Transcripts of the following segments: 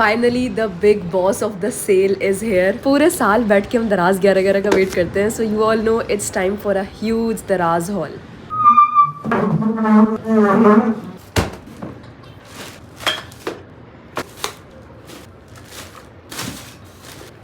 Finally the big boss of the sale is here. पूरे साल बैठ के हम दराज 11 का वेट करते हैं, so you all know it's time for a huge दराज हॉल।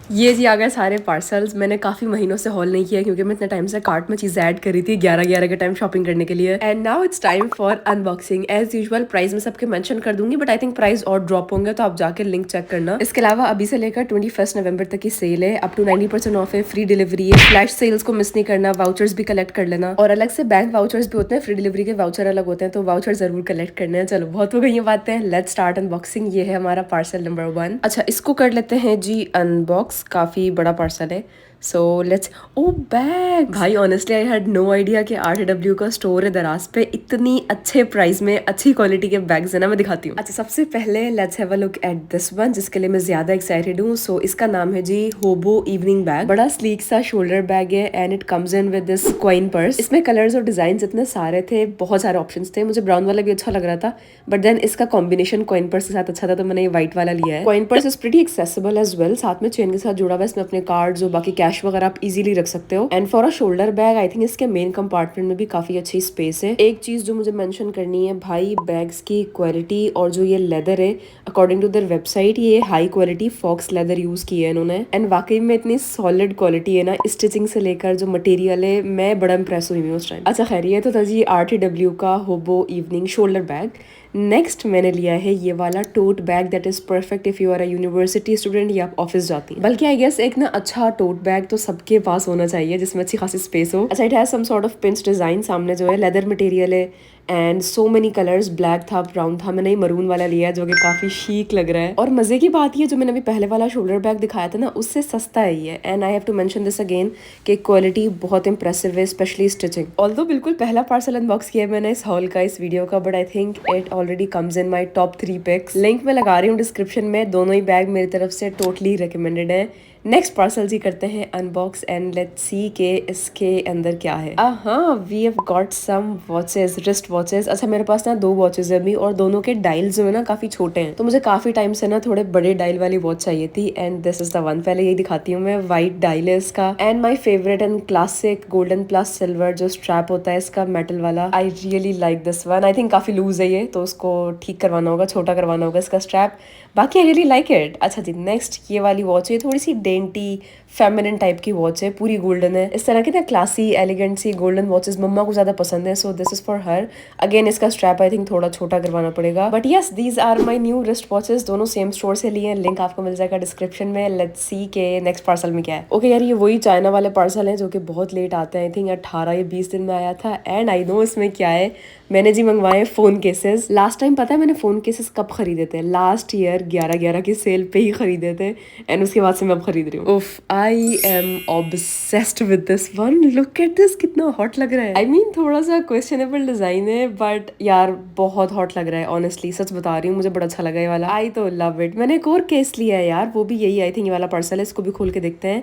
ये जी आ गए सारे पार्सल्स। मैंने काफ़ी महीनों से हॉल नहीं किया क्योंकि मैं इतने टाइम से कार्ट में चीज़ें ऐड करी थी 11 के टाइम शॉपिंग करने के लिए। And now it's time for unboxing. As usual price में सबके मेंशन कर दूंगी, बट आई थिंक प्राइस और ड्रॉप होंगे, तो आप जाकर लिंक चेक करना। इसके अलावा अभी से लेकर 21 नवंबर तक की सेल है। अप टू 90% ऑफ है, फ्री डिलीवरी है। फ्लैश सेल्स को मिस नहीं करना, वाउचर्स भी कलेक्ट कर लेना। और अलग से बैंक वाउचर्स भी होते हैं, फ्री डिलीवरी के वाउचर अलग होते हैं, तो वाउचर जरूर कलेक्ट करने हैं। चलो बहुत हो गई ये बातें, लेट्स स्टार्ट अनबॉक्सिंग। ये है हमारा पार्सल नंबर 1। अच्छा, इसको कर लेते हैं जी अनबॉक्स। काफी बड़ा पार्सल है, सो लेट्स। ओ बैग भाई, honestly I had no idea कि RTW का स्टोर है दराज पे। इतनी अच्छे प्राइस में अच्छी क्वालिटी के बैग्स है ना, मैं दिखाती हूँ। अच्छा, सबसे पहले let's have a look at this one, जिसके लिए मैं ज्यादा एक्साइटेड हूँ। सो इसका नाम है जी होबो इवनिंग बैग। बड़ा स्लीक सा शोल्डर बैग है and it comes in with this coin purse. इसमें कलर्स और डिजाइन इतने सारे थे, बहुत सारे ऑप्शंस थे। मुझे ब्राउन वाला भी अच्छा लग रहा था, बट देन इसका कॉम्बिनेशन कॉइन पर्स के साथ अच्छा था, तो मैंने ये व्हाइट वाला लिया है। Coin purse is pretty accessible as well, साथ में चेन के साथ जुड़ा हुआ है। इसमें अपने कार्ड्स और बाकी कैश वगैरह आप इजीली रख सकते हो। And for a shoulder bag I think इसके मेन कंपार्टमेंट में भी काफी अच्छी स्पेस है। एक चीज जो मुझे मेंशन करनी है भाई, बैग्स की क्वालिटी और जो ये लेदर है, अकॉर्डिंग टू देयर वेबसाइट ये high quality fox leather use किया है इन्होंने। एंड वाकई में इतनी सॉलिड क्वालिटी है ना, स्टिचिंग से लेकर जो मटेरियल है, मैं बड़ा इंप्रेस हुई हूँ उस टाइम। अच्छा खैर, ये तो था जी RTW का होबो इवनिंग शोल्डर बैग। नेक्स्ट मैंने लिया है ये वाला tote bag that is perfect if you are a university student या आप ऑफिस जाती हैं। बल्कि आई गेस एक ना अच्छा टोट बैग तो सबके पास होना चाहिए जिसमें अच्छी खासी स्पेस हो। अच्छा, it has some sort of pinch design. सामने जो है लेदर मटेरियल है and so many colours, black था, ब्राउन था। मैंने मरून वाला लिया जो कि काफी शीक लग रहा है। और मजे की बात ये, जो मैंने अभी पहले वाला शोल्डर बैग दिखाया था ना, उससे सस्ता है ये। And I have to mention this again कि क्वालिटी बहुत इंप्रेसिव है, स्पेशली स्टिचिंग। ऑल्दो बिल्कुल पहला पार्सल अनबॉक्स किया है मैंने इस हॉल का, इस वीडियो का, but I think it already comes in my top 3 picks. Link मैं लगा रही हूँ डिस्क्रिप्शन में। दोनों ही बैग मेरी तरफ से टोटली रिकमेंडेड है। नेक्स्ट पार्सल जी करते हैं अनबॉक्स एंड लेट्स सी के इसके अंदर क्या है। हाँ, we have got some watches, wrist watches. अच्छा, मेरे पास ना 2 वॉचेस है अभी, और दोनों के डायल जो है ना काफी छोटे हैं, तो मुझे काफी टाइम से ना थोड़े बड़े डायल वाली वॉच चाहिए थी। And this is the one. पहले यही दिखाती हूँ मैं। व्हाइट डायल है इसका, and my favourite and classic golden plus silver जो स्ट्रैप होता है इसका, मेटल वाला। I really like this one. I think काफी लूज है ये, तो उसको ठीक करवाना होगा, छोटा करवाना होगा इसका स्ट्रैप। बाकी आई रियली लाइक इट। अच्छा जी, नेक्स्ट ये वाली वॉच है, थोड़ी सी डेंटी फेमिनिन टाइप की वॉच है, पूरी गोल्डन है। इस तरह की ना क्लासी एलिगेंट सी गोल्डन वॉचेस मम्मा को ज्यादा पसंद है, so this is for her. Again इसका स्ट्रैप आई थिंक थोड़ा छोटा करवाना पड़ेगा, but yes, these are my new wrist watches. दोनों सेम स्टोर से लिए हैं, लिंक आपको मिल जाएगा डिस्क्रिप्शन में। लेट्स सी के नेक्स्ट पार्सल में क्या है। ओके यार, ये वही चाइना वाले पार्सल है जो कि बहुत लेट आते हैं। आई थिंक 18 या 20 दिन में आया था। एंड आई नो इसमें क्या है। मैंने जी मंगवाए फोन केसेस। लास्ट टाइम पता है मैंने फोन केसेस कब खरीदे थे? लास्ट ईयर 11 की सेल पे ही खरीदे थे, एंड उसके बाद से मैं अब खरीद रही हूँ। उफ, I am obsessed with this one. Look at this, कितना हॉट लग रहा है। आई मीन थोड़ा सा क्वेश्चनेबल डिजाइन है, बट यार बहुत हॉट लग रहा है। ऑनेस्टली सच बता रही हूँ, मुझे बड़ा अच्छा लगा ये वाला। आई तो लव इट। मैंने एक और केस लिया है यार, वो भी यही आई थिंक ये वाला पार्सल है। इसको भी खोल के देखते हैं।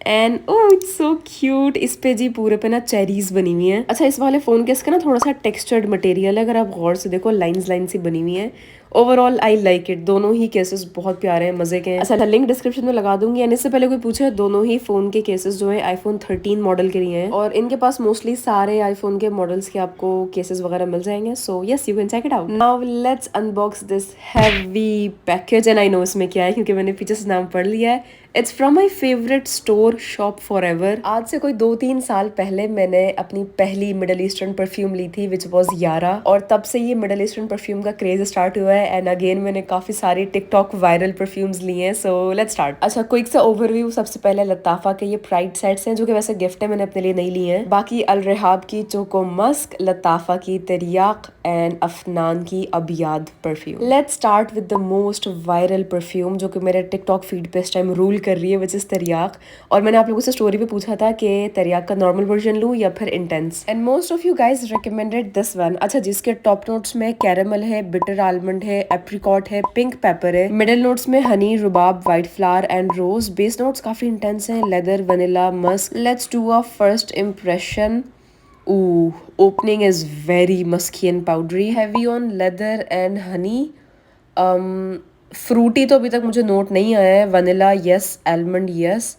And oh it's so cute. इस पे जी पूरे पे ना चेरीज बनी हुई हैं। अच्छा, इस वाले फोन केस का ना थोड़ा सा टेक्सचर्ड मटेरियल है, अगर आप गौर से देखो लाइंस लाइन सी बनी हुई है। Overall I like it. दोनों ही केसेस बहुत प्यारे हैं, मजे के हैं। अच्छा, लिंक डिस्क्रिप्शन में लगा दूंगी। एंड इससे पहले कोई पूछे, दोनों ही फोन के केसेस जो है iPhone 13 मॉडल के लिए हैं, और इनके पास मोस्टली सारे आईफोन के मॉडल्स के आपको केसेस वगैरह मिल जाएंगे। So yes, you can check it out. Now let's unbox this heavy package. And I know इसमें क्या है क्योंकि मैंने पीछे से नाम पढ़ लिया है। It's from my favourite store shop for ever. आज से कोई 2-3 साल पहले मैंने अपनी पहली मिडल ईस्टर्न परफ्यूम ली थी, विच वॉज यारा, और तब से ये मिडल ईस्टर्न परफ्यूम का क्रेज स्टार्ट हुआ है। एंड अगेन मैंने काफी सारी टिकटॉक वायरल परफ्यूम्स लिए हैं। So let's start. अच्छा, क्विक सा ओवरव्यू। सबसे पहले लताफा के ये प्राइड सेट्स हैं, जो कि वैसे गिफ्ट है, मैंने अपने लिए नहीं लिए हैं। बाकी अल रेहाब की चोको मस्क, लताफा की तिरियाक, एंड अफनान की Abyad perfume. Let's start with the most viral perfume, जो कि मेरे टिकटॉक फीड पे इस टाइम रूल कर रही है, विच इज तिरियाक। और मैंने आप लोगों से स्टोरी पे पूछा था कि तिरियाक का नॉर्मल वर्जन लूं या फिर intense, and most of you guys recommended this one. अच्छा, जिसके टॉप नोट्स में कैरेमल है, बिटर आलमंड है, एप्रिकॉट है, पिंक पेपर है। मिडिल नोट्स में honey, rhubarb, white flower and rose. Base notes काफी इंटेंस हैं, leather, vanilla, musk. Let's do a first impression. Ooh, opening is very musky and powdery, heavy on leather and honey. Fruity तो अभी तक मुझे note नहीं आया है, vanilla yes, almond yes,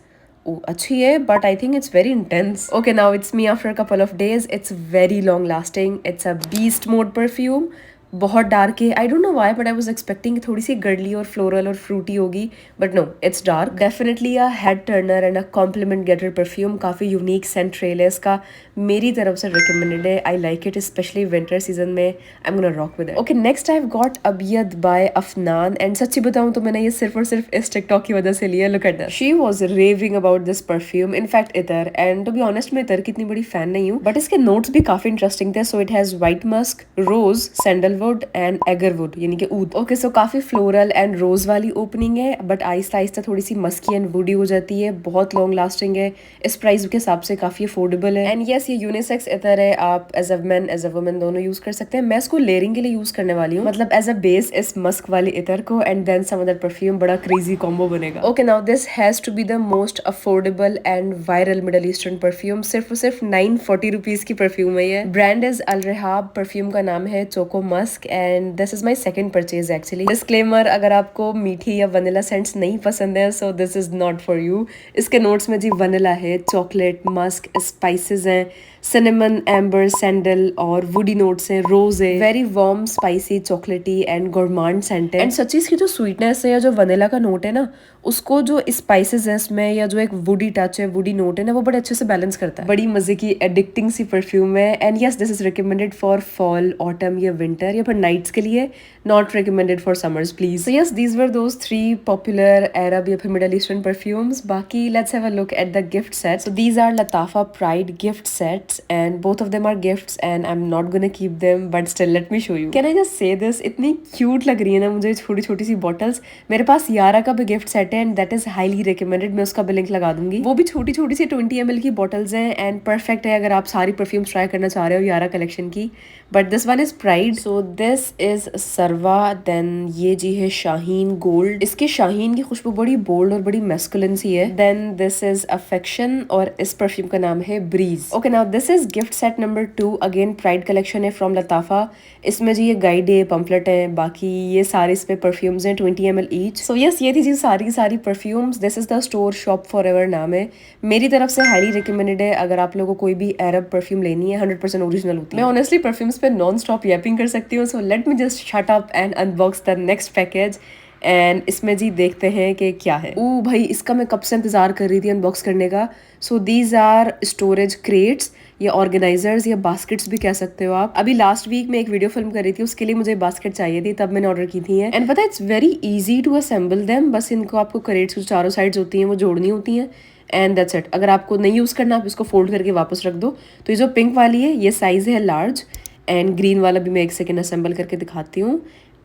अच्छी है but I think it's very intense. Okay now it's me after couple of days, it's very long lasting, it's a beast mode perfume, बहुत डार्क है। I don't know why but I was expecting थोड़ी सी girly और floral और fruity होगी, but no it's dark. Definitely a head turner and a compliment getter perfume, काफी unique scent trail है इसका, मेरी तरफ से रिकमेंडेड है। आई like it specially winter season में, I am gonna rock with it. Okay next I have got Abyad by Afnan, and सच्ची बताऊं तो मैंने ये सिर्फ और सिर्फ इस टिकटॉक की वजह से लिया। Look at this, she was raving about this perfume, in fact इतर, एंड टू बी ऑनेस्ट मैं इतर की इतनी बड़ी फैन नहीं हूँ, बट इसके नोट्स भी काफी इंटरेस्टिंग थे। So it has white musk, rose, sandalwood and agarwood यानी कि ऊद। ओके सो काफी फ्लोरल एंड रोज वाली ओपनिंग है, बट आहिस्ता आहिस्ता थोड़ी सी मस्की एंड वुडी हो जाती है, बहुत लॉन्ग लास्टिंग है, इस प्राइस के हिसाब से काफी अफोर्डेबल है। एंड यस ये यूनिसेक्स इतर है, आप as a man as a woman दोनों यूज कर सकते हैं। मैं इसको लेयरिंग के लिए यूज करने वाली हूँ, मतलब एज अ बेस इस मस्क वाली इतर को and then some other perfume, बड़ा क्रेजी कॉम्बो बनेगा। Okay now this has to be the most affordable and viral Middle Eastern perfume, सिर्फ और सिर्फ 940 रुपीज की परफ्यूम है ये। Brand is Al Rehab, perfume का नाम है choco musk, and this is my second purchase actually. Disclaimer, अगर आपको मीठी या वनीला सेंट्स नहीं पसंद है so this is not for you. इसके नोट्स में जी वनीला है, चॉकलेट, मस्क, स्पाइसेस हैं, सिनेमन, एम्बर, सैंडल और वुडी नोट्स हैं, रोज है, वेरी वार्म, स्पाइसी, चॉकलेटी एंड गोरमांड सेंट है। एंड सच्ची इसकी जो स्वीटनेस है या जो वनीला का नोट है ना, उसको जो स्पाइसेस है इसमें या जो एक वुडी टच है, वुडी नोट है ना, वो बड़े अच्छे से बैलेंस करता है। बड़ी मजे की एडिक्टिंग सी परफ्यूम है, and yes this is recommended for fall, autumn या विंटर या फिर नाइट्स के लिए, not recommended for summers please. So yes these were those 3 popular Arab या फिर मिडल ईस्टर्न परफ्यूम्स। बाकी let's have a look at the gift set. So these are Lattafa Pride gift sets and both of them are gifts and I am not gonna keep them, but still let me show you. Can I just say this, इतनी cute लग रही है ना मुझे छोटी छोटी सी bottles. मेरे पास यारा का भी गिफ्ट सेट है and that is highly recommended, मैं उसका भी लिंक लगा दूंगी। वो भी छोटी छोटी सी 20 ml की बॉटल्स हैं एंड परफेक्ट है अगर आप सारी परफ्यूम्स ट्राई करना चाह रहे हो यारा कलेक्शन की। But this one is pride, so this is सरवा, देन ये जी है शाहीन गोल्ड, इसके शाहीन की खुशबू बड़ी बोल्ड और बड़ी मैस्कुलिन सी है। देन दिस इज अफेक्शन और इस परफ्यूम का नाम है breeze. Okay now this is gift set number 2, again pride collection है फ्रॉम लताफा। इसमें जी ये गाइड है, पम्पलेट है, बाकी ये सारे इस पे परफ्यूम्स हैं 20 ml ईच। सो यस ये थी जी सारी perfumes. This is the store shop for ever नाम है, मेरी तरफ से हाईली रिकमेंडेड है अगर आप लोगों को कोई भी अरब परफ्यूम लेनी है, 100% ओरिजिनल होती है। मैं ऑनेस्टली परफ्यूम्स पे नॉन स्टॉप यैपिंग कर सकती हूँ, so let me just shut up and unbox the next package. And इसमें जी देखते हैं कि क्या है। ओ भाई इसका मैं कब से इंतजार कर रही थी अनबॉक्स करने का। So these are storage crates या ऑर्गेनाइजर्स या बास्केट्स भी कह सकते हो आप। अभी लास्ट वीक में एक वीडियो फिल्म कर रही थी, उसके लिए मुझे बास्केट चाहिए थी, तब मैंने ऑर्डर की थी। एंड पता है it's very easy to assemble them, बस इनको आपको क्रेट्स जो चारों साइड्स होती हैं वो जोड़नी होती हैं एंड दैट्स इट। अगर आपको नहीं यूज करना आप इसको फोल्ड करके वापस रख दो। तो ये जो पिंक वाली है ये साइज है लार्ज, एंड ग्रीन वाला भी मैं एक सेकेंड असेंबल करके दिखाती हूँ।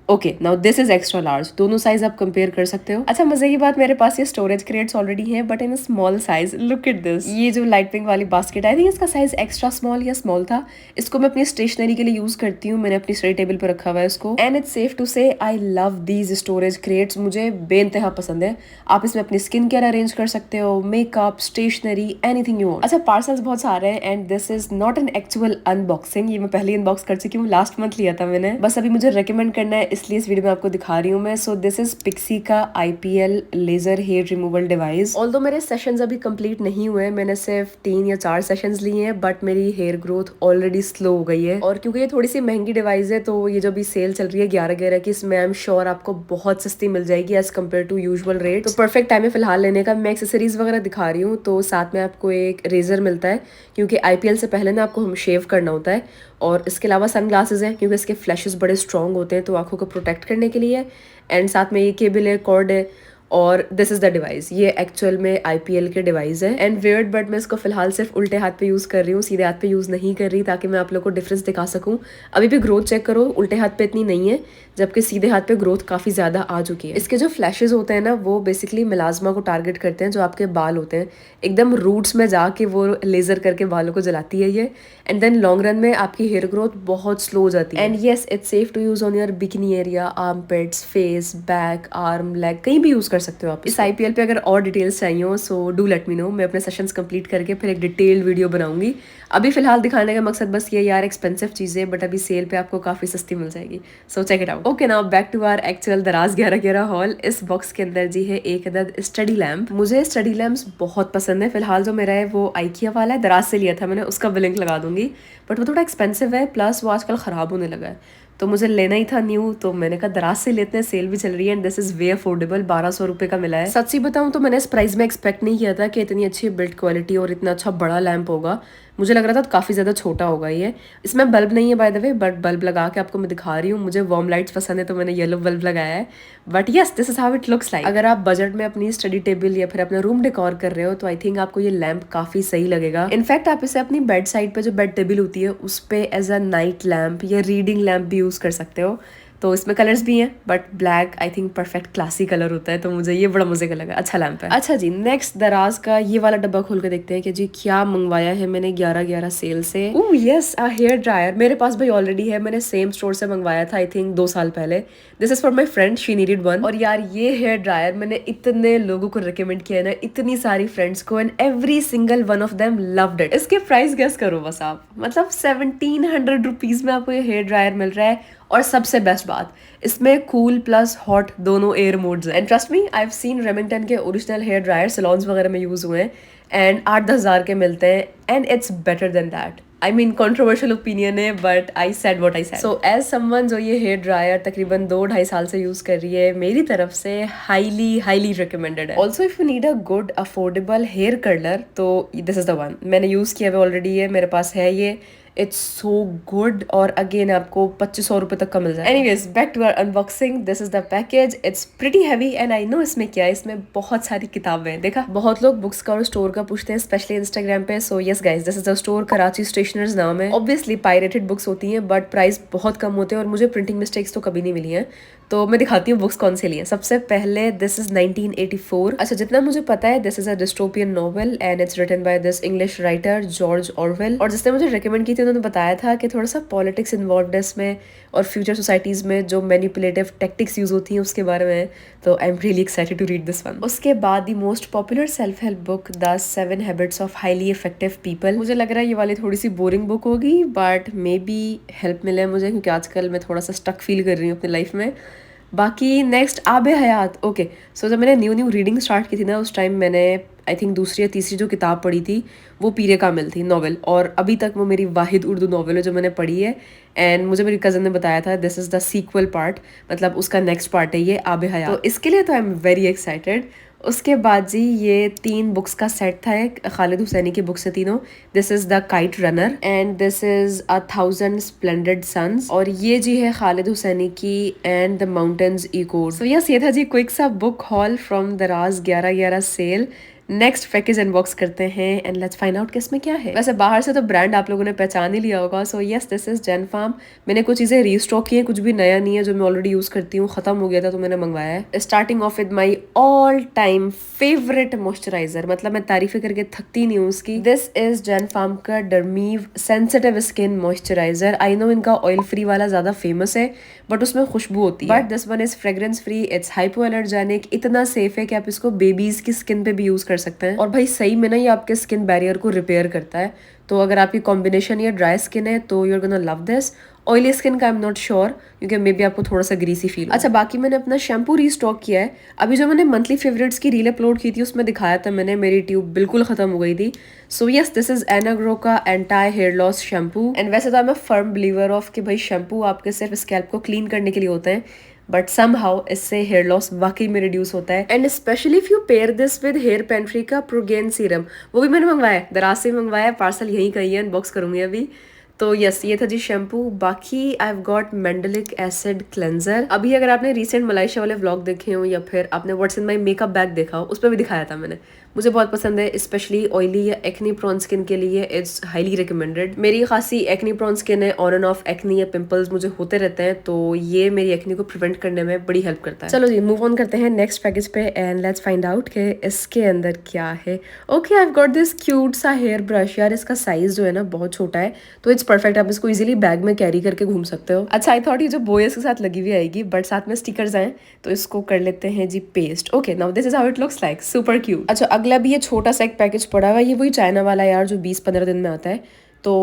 Okay now this is extra large, दोनों साइज आप कंपेयर कर सकते हो। अच्छा मजे की बात, मेरे पास ये स्टोरेज क्रेट्स ऑलरेडी हैं but in small size. Look at this, ये जो लाइट पिंक वाली बास्केट आई थिंक इसका साइज एक्स्ट्रा स्मॉल या स्मॉल था। इसको मैं अपनी स्टेशनरी के लिए यूज करती हूँ, मैंने अपनी स्टडी टेबल पर रखा हुआ है इसको। एंड इट्स सेफ टू से I love these storage crates, मुझे बेइंतहा पसंद है। आप इसमें अपनी स्किन केयर अरेंज कर सकते हो, makeup, stationery, anything you want. अच्छा पार्सल्स बहुत सारे हैं and this is not an actual unboxing, ये मैं पहले अनबॉक्स कर चुकी हूँ, लास्ट मंथ लिया था मैंने, बस अभी मुझे रिकमेंड करना है इसलिए इस वीडियो में आपको दिखा रही हूँ मैं। सो दिस इज पिक्सी का IPL laser hair removal device. Although मेरे सेशंस अभी कंप्लीट नहीं हुए, मैंने सिर्फ 3 या 4 सेशंस लिए हैं, बट मेरी हेयर ग्रोथ ऑलरेडी स्लो हो गई है। और क्योंकि ये थोड़ी सी महंगी डिवाइस है तो ये जो भी सेल चल रही है 11/11 की, इसमें आई एम श्योर आपको बहुत सस्ती मिल जाएगी as compare to usual rate. तो परफेक्ट टाइम है फिलहाल लेने का। मैं एक्सेसरीज वगैरह दिखा रही हूँ, तो साथ में आपको एक रेजर मिलता है क्योंकि IPL से पहले ना आपको हम शेव करना होता है, और इसके अलावा सन ग्लासेस हैं क्योंकि इसके फ्लैशेस बड़े स्ट्रॉन्ग होते हैं तो आंखों को प्रोटेक्ट करने के लिए। एंड साथ में ये केबल है, कॉर्ड है, और दिस इज द डिवाइस। ये एक्चुअल में IPL के डिवाइस है एंड वियर्ड, बट मैं इसको फिलहाल सिर्फ उल्टे हाथ पे यूज कर रही हूँ, सीधे हाथ पे यूज नहीं कर रही, ताकि मैं आप लोगों को डिफरेंस दिखा सकूं। अभी भी ग्रोथ चेक करो, उल्टे हाथ पे इतनी नहीं है जबकि सीधे हाथ पे ग्रोथ काफी ज्यादा आ चुकी है। इसके जो फ्लैशेस होते हैं ना वो बेसिकली मिलाजमा को टारगेट करते हैं, जो आपके बाल होते हैं एकदम रूट्स में जाके वो लेजर करके बालों को जलाती है ये। एंड देन लॉन्ग रन में आपकी हेयर ग्रोथ बहुत स्लो हो जाती है। And yes it's safe to use on your bikini area, armpits, face, back, arm, leg, कहीं भी यूज कर सकते हो आप। इस IPL पे अगर और डिटेल्स चाहिए हो so do let me know, मैं अपने सेशंस कंप्लीट करके फिर एक डिटेल्ड वीडियो बनाऊंगी। अभी फिलहाल दिखाने का मकसद बस ये यार एक्सपेंसिव चीज़ें बट अभी सेल पे आपको काफ़ी सस्ती मिल जाएगी, so check it out. Okay now back to our actual Daraz 1111 hall. इस बॉक्स के अंदर जी है एक अदद स्टडी लैम्प। मुझे स्टडी लैम्प्स बहुत पसंद है। फिलहाल जो मेरा है वो आइकिया वाला है, दराज से लिया था मैंने, उसका भी लिंक लगा दूंगी, बट वो थोड़ा एक्सपेंसिव है, प्लस वो आजकल ख़राब होने लगा है, तो मुझे लेना ही था न्यू, तो मैंने कहा दराज से लेते हैं, सेल भी चल रही है and this is way affordable. 1200 रुपये का मिला है। सच ही बताऊँ तो मैंने इस प्राइस में एक्सपेक्ट नहीं किया था कि इतनी अच्छी बिल्ड क्वालिटी और इतना अच्छा बड़ा लैंप होगा। मुझे लग रहा था काफ़ी ज़्यादा छोटा होगा ये। इसमें बल्ब नहीं है by the way, but bulb लगा के आपको मैं दिखा रही हूँ। मुझे वार्म लाइट्स पसंद है तो मैंने येलो बल्ब लगाया है, but yes this is how it looks like. अगर आप बजट में अपनी स्टडी टेबल या फिर अपना रूम डेकोर कर रहे हो तो आई थिंक आपको ये लैंप काफ़ी सही लगेगा। इनफैक्ट आप इसे अपनी बेड साइड पे जो बेड टेबल होती है उस पे एज अ नाइट लैंप या रीडिंग लैंप भी यूज़ कर सकते हो। तो इसमें कलर्स भी हैं, but black I think perfect classy colour होता है, तो मुझे ये बड़ा मजे का लगा, अच्छा लैंप है। अच्छा जी, नेक्स्ट दराज का ये वाला डब्बा खोल के देखते हैं कि जी क्या मंगवाया है मैंने 11/11 सेल से। Oh yes, a hair dryer मेरे पास भाई ऑलरेडी है, मैंने सेम स्टोर से मंगवाया था आई थिंक 2 साल पहले। This is for my friend, she needed one. और यार ये हेयर ड्रायर मैंने इतने लोगों को रिकमेंड किया है ना, इतनी सारी फ्रेंड्स को, and every single one of them loved it. इसके प्राइस गेस करो बस आप, मतलब 1700 रुपीज में आपको ये हेयर ड्रायर मिल रहा है। और सबसे बेस्ट बात, इसमें कूल प्लस हॉट दोनों एयर मोड्स हैं। And trust me, I have seen Remington के ओरिजिनल हेयर ड्रायर सैलून्स वगैरह में यूज हुए हैं एंड 8-10 हज़ार के मिलते हैं, and it's better than that. I mean controversial opinion है, but I said what I said. So as someone जो ये हेयर ड्रायर तकरीबन 2-2.5 साल से यूज कर रही है, मेरी तरफ से हाईली हाईली रिकमेंडेड है। Also if you need a good affordable hair curler तो दिस इज द वन। मैंने यूज किया हुआ ऑलरेडी है, मेरे पास है ये, इट्स सो गुड, और अगेन आपको 2500 रुपये तक का मिल जाए। Anyways back to our unboxing. This is the package, it's pretty heavy and I know इसमें क्या है, इसमें बहुत सारी किताबें हैं। देखा, बहुत लोग बुक्स का और स्टोर का पूछते हैं, स्पेशली इंस्टाग्राम पे। So yes guys, this is the store, Karachi stationers नाम है। ऑब्वियसली पायरेटेड बुक्स होती हैं बट प्राइस बहुत कम होते हैं, और मुझे प्रिंटिंग मिस्टेक्स तो कभी नहीं मिली हैं। तो मैं दिखाती हूँ बुक्स कौन से लिए। सबसे पहले दिस इज 1984। अच्छा, जितना मुझे पता है this is a dystopian novel and it's written by this English writer George Orwell. और जिसने मुझे रिकमेंड की थी उन्होंने बताया था कि थोड़ा सा पॉलिटिक्स इन्वॉल्व है इसमें, और फ्यूचर सोसाइटीज में जो मैनिपुलेटिव टेक्टिक्स यूज होती हैं उसके बारे में। तो I am really excited to read this one. उसके बाद the most popular self help book the 7 habits of highly effective people. मुझे लग रहा है ये वाली थोड़ी सी बोरिंग बुक होगी, बट मे बी हेल्प मिले मुझे, क्योंकि आजकल मैं थोड़ा सा स्टक फील कर रही हूँ अपनी लाइफ में। बाकी नेक्स्ट आबे हयात। ओके, सो जब मैंने न्यू रीडिंग स्टार्ट की थी ना, उस टाइम मैंने आई थिंक दूसरी या तीसरी जो किताब पढ़ी थी वो पीरे कामिल थी नॉवल, और अभी तक वो मेरी वाहिद उर्दू नॉवल है जो मैंने पढ़ी है। एंड मुझे मेरी कज़न ने बताया था this is the sequel part, मतलब उसका नेक्स्ट पार्ट है ये आबे हयात, तो इसके लिए तो आई एम वेरी एक्साइटेड। उसके बाद जी ये 3 बुक्स का सेट था, एक खालिद हुसैनी की बुक्स है तीनों। This is the kite runner and this is 1000 splendid suns, और ये जी है खालिद हुसैनी की एंड द माउंटेन्स इकोज। तो यस, ये था जी क्विक सा बुक हॉल फ्रॉम दराज 11/11 सेल। नेक्स्ट पैकेज अनबॉक्स करते हैं एंड लेट्स फाइंड आउट कि इसमें क्या है। वैसे बाहर से तो ब्रांड आप लोगों ने पहचान ही लिया होगा। So yes, this is gen Farm. मैंने कुछ चीज़ें रीस्टॉक की हैं, कुछ भी नया नहीं है, जो मैं ऑलरेडी यूज़ करती हूँ, ख़त्म हो गया था तो मैंने मंगवाया है। Starting of with my all time favourite moisturiser, मतलब मैं तारीफें करके थकती नहीं हूँ उसकी। दिस इज जेन फार्म का Dermive sensitive skin moisturizer. I know इनका ऑयल फ्री वाला ज़्यादा फेमस है बट उसमें खुशबू होती है, but this one is fragrance free, it's hypoallergenic, इतना सेफ है कि आप इसको बेबीज की स्किन पे भी यूज़ कर सकते हैं। और भाई सही में ना ये आपके स्किन बैरियर को रिपेयर करता है। तो अगर आपकी कॉम्बिनेशन या ड्राई स्किन है तो you are gonna love this. Oily skin का आई एम नॉट श्योर, क्योंकि मे बी आपको थोड़ा सा ग्रीसी फील। अच्छा, बाकी मैंने अपना शैम्पू रीस्टॉक किया है। अभी जो मैंने मंथली फेवरेट्स की रील अपलोड की थी उसमें दिखाया था मैंने, मेरी ट्यूब बिल्कुल खत्म हो गई थी। So yes, this is Anagro का anti hair loss shampoo. And वैसे तो I am a firm believer of कि भाई शैम्पू आपके सिर्फ स्कैल्प को क्लीन करने के लिए होते हैं, बट समहाउ इससे हेयर लॉस वाकई में रिड्यूस होता है। And specially if you pair this with Hair Pantry का प्रोगेन सीरम, वो भी मैंने मंगवाया है, दराज से मंगवाया है, पार्सल यहीं का ही है, अनबॉक्स करूंगी अभी। तो यस, ये था जी शैम्पू। बाकी I have got mandelic acid cleanser. अभी अगर आपने रिसेंट मलाइशिया वाले व्लॉग देखे हो या फिर आपने what's in my makeup bag देखा हो, उस पर भी दिखाया था मैंने, मुझे बहुत पसंद है, स्पेशली ऑयली या एक्नी प्रोन स्किन के लिए इट्स हाईली रिकमेंडेड। मेरी खासी एक्नी प्रोन स्किन है, ऑन एंड ऑफ एक्नी या पिंपल्स मुझे होते रहते हैं, तो ये मेरी एक्नी को प्रिवेंट करने में बड़ी हेल्प करता है। चलो जी, मूव ऑन करते हैं नेक्स्ट पैकेज पे एंड लेट्स फाइंड आउट कि इसके अंदर क्या है। Okay, I have got this cute सा हेयर ब्रश। यार इसका साइज जो है ना बहुत छोटा है, तो इट्स इट्स परफेक्ट, आप इसको इजीली बैग में कैरी करके घूम सकते हो। अच्छा, आई थॉट ये जो बोयस के साथ लगी हुई आएगी, बट साथ में स्टिकर्स आए तो इसको कर लेते हैं जी paste. Okay, now this is how it looks like, super cute. अच्छा, अगला भी ये छोटा सा एक पैकेज पड़ा हुआ है, ये वही चाइना वाला यार जो 20-15 दिन में आता है। तो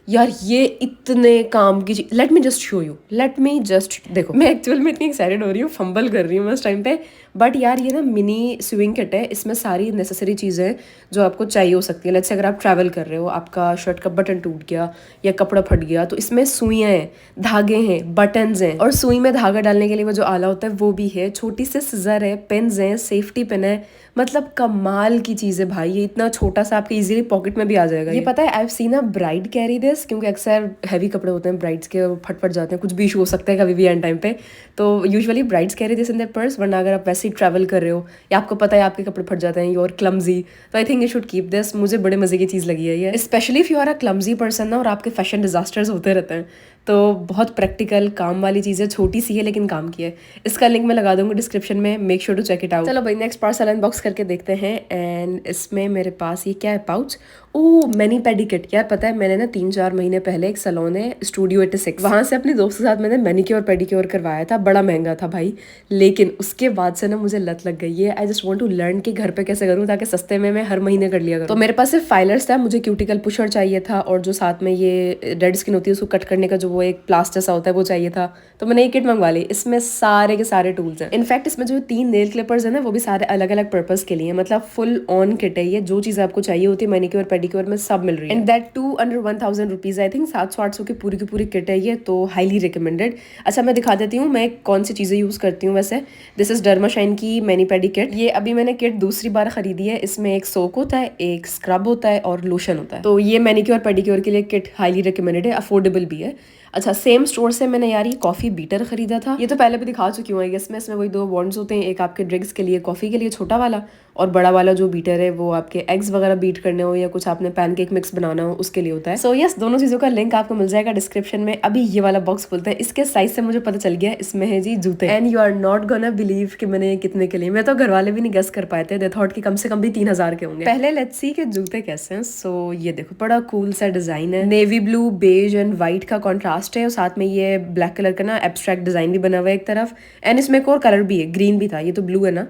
यार ये इतने काम की चीज, late me just show you, late me just देखो, मैं एक्चुअल में इतनी एक्साइटेड हो रही हूँ, फंबल कर रही हूँ उस टाइम पे। बट यार ये ना मिनी स्विंग किट है, इसमें सारी नेसेसरी चीज़ें जो आपको चाहिए हो सकती है। लेट्स से अगर आप ट्रैवल कर रहे हो, आपका शर्ट का बटन टूट गया या कपड़ा फट गया, तो इसमें सुइयाँ हैं, धागे हैं, बटन्स हैं, और सुई में धागा डालने के लिए वो जो आला होता है वो भी है, छोटी सी सिजर है, पेन्स हैं, सेफ्टी पिन है, मतलब कमाल की चीज़ है भाई। ये इतना छोटा सा आपके इजीली पॉकेट में भी आ जाएगा। ये पता है, I have seen a bride carry this, क्योंकि अक्सर हैवी कपड़े होते हैं ब्राइड्स के, फट जाते हैं, कुछ भी इशू हो सकता है कभी भी एंड टाइम पे। तो usually brides carry this in their purse, वरना अगर आप वैसे ही ट्रैवल कर रहे हो या आपको पता है आपके कपड़े फट जाते हैं, यू आर क्लमजी, तो I think you should keep this. मुझे बड़े मजे की चीज़ लगी है ये, specially if you are a clumsy person ना, और आपके फैशन डिजास्टर्स होते रहते हैं, तो बहुत प्रैक्टिकल काम वाली चीज़ है, छोटी सी है लेकिन काम की है। इसका लिंक मैं लगा दूंगी डिस्क्रिप्शन में, make sure to check it out. चलो भाई, नेक्स्ट पार्सल अनबॉक्स करके देखते हैं। एंड इसमें मेरे पास ये क्या है, पाउच, ओह मैनी पेडी किट। यार पता है, मैंने ना 3-4 महीने पहले एक सलोन है स्टूडियो 86, वहाँ से अपने दोस्त के साथ मैंने मैनिक्योर पेडिक्योर करवाया था। बड़ा महंगा था भाई, लेकिन उसके बाद से ना मुझे लत लग गई है। I just want to learn कि घर पे कैसे करूँ ताकि सस्ते में मैं हर महीने कर लिया करूँ। तो मेरे पास सिर्फ फाइलर्स था, मुझे क्यूटिकल पुशर चाहिए था, और जो साथ में ये डेड स्किन होती है उसको कट करने का जो वो एक प्लास्टर सा होता है वो चाहिए था। तो मैंने एक किट मंगवा ली, इसमें सारे के सारे टूल्स हैं। इनफैक्ट इसमें जो 3 नेल क्लिपर्स है ना, वो भी सारे अलग अलग पर्पस के लिए, मतलब फुल ऑन किट है ये, जो चीज़ आपको चाहिए होती है मैनिक्योर पेडिक्योर में सब मिल रही है। And that too under 1000 rupees, I think 700-800 की पूरी किट है ये, तो हाईली रिकमेंडेड। अच्छा, मैं दिखा देती हूँ मैं कौन सी चीज़ें यूज़ करती हूँ वैसे। दिस इज डर्माशाइन की मैनी पेडी किट। ये अभी मैंने किट दूसरी बार खरीदी है। इसमें एक सोक होता है, एक स्क्रब होता है और लोशन होता है। तो ये मैनिक्योर पेडिक्योर के लिए किट हाईली रिकमेंडेड है, अफोर्डेबल भी है। अच्छा, सेम स्टोर से मैंने यार ये कॉफ़ी बीटर खरीदा था। ये तो पहले भी दिखा चुकी हूँ आई गेस मैं। इसमें वही 2 वॉन्ड्स होते हैं, एक आपके ड्रिग्स के लिए, कॉफ़ी के लिए छोटा वाला, और बड़ा वाला जो बीटर है वो आपके एग्स वगैरह बीट करने हो या कुछ आपने पैनकेक मिक्स बनाना हो उसके लिए होता है। सो यस, दोनों चीज़ों का लिंक आपको मिल जाएगा डिस्क्रिप्शन में। अभी ये वाला बॉक्स खोलते हैं। इसके साइज से मुझे पता चल गया, इसमें है जी जूते। And you are not gonna believe कि मैंने ये कितने के लिए, मैं तो घर वाले भी नहीं गेस कर पाए थे। दे थॉट कि कम से कम भी 3000 के होंगे। पहले लेट्स सी के जूते कैसे हैं। सो ये देखो, बड़ा कूल सा डिजाइन है, navy blue, beige and white का कॉन्ट्रास्ट है, और साथ में ये ब्लैक कलर का ना एब्स्ट्रैक्ट डिजाइन भी बना हुआ है एक तरफ। एंड इसमें एक और कलर भी है, ग्रीन भी था, ये तो ब्लू है ना।